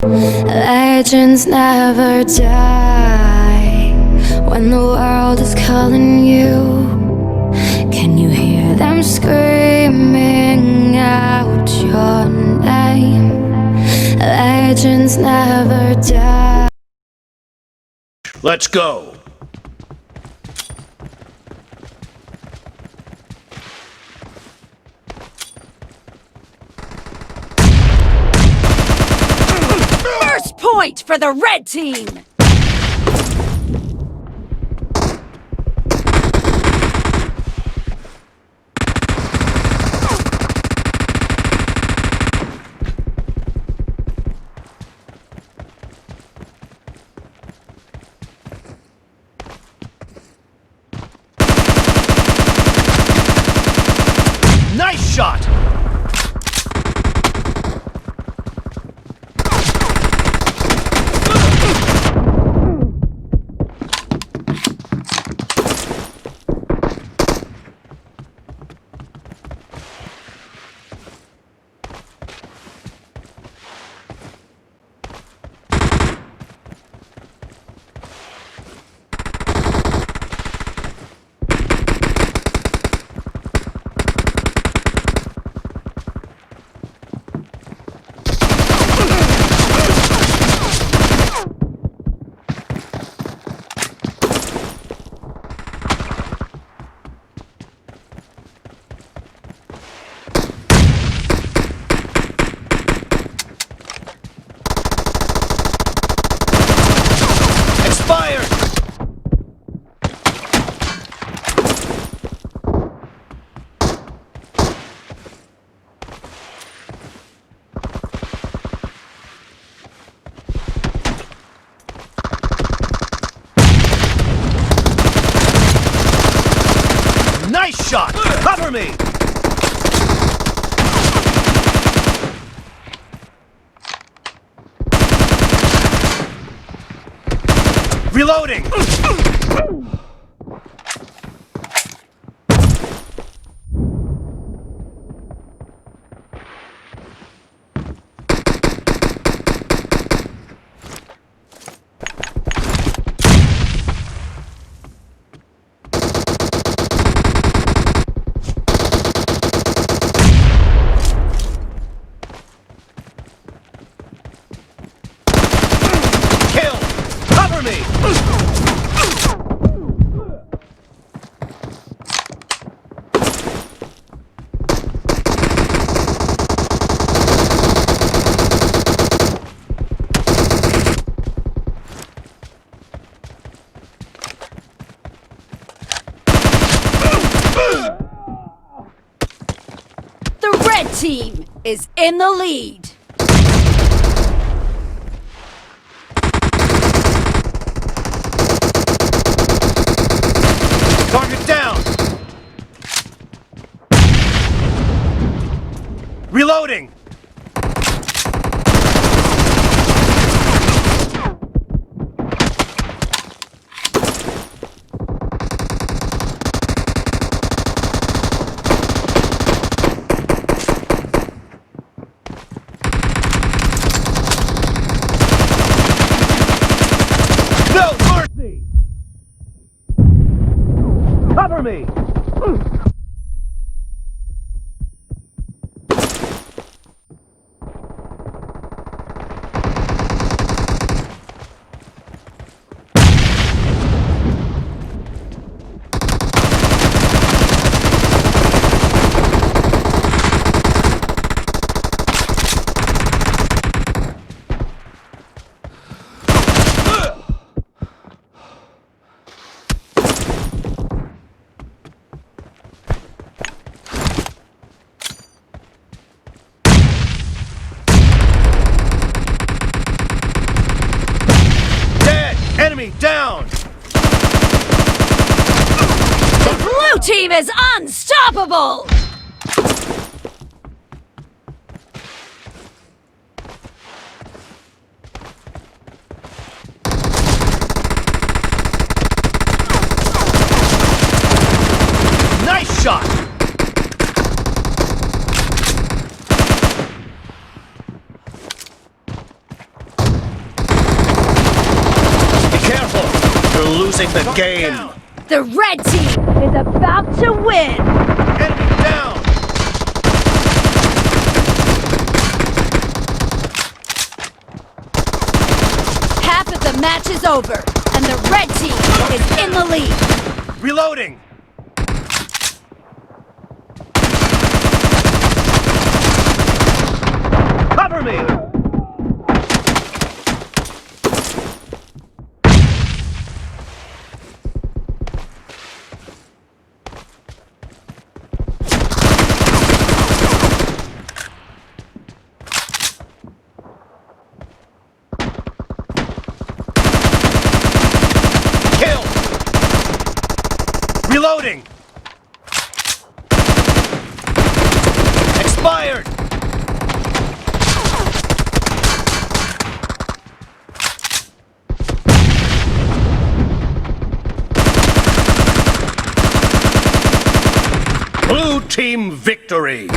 Legends never die when the world is calling you. Can you hear them screaming out your name? Legends never die. Let's go! First point for the red team! Nice shot! Expired! Nice shot! Cover me! Reloading! Kill! Cover me! The red team is in the lead. Target down! Reloading! No mercy! Cover me! Enemy down! The blue team is unstoppable! Nice shot! losing the game. The red team is about to win! Enemy down! Half of the match is over, and the red team is in the lead! Reloading! Cover me! Kill! Reloading! Expired! Blue team victory!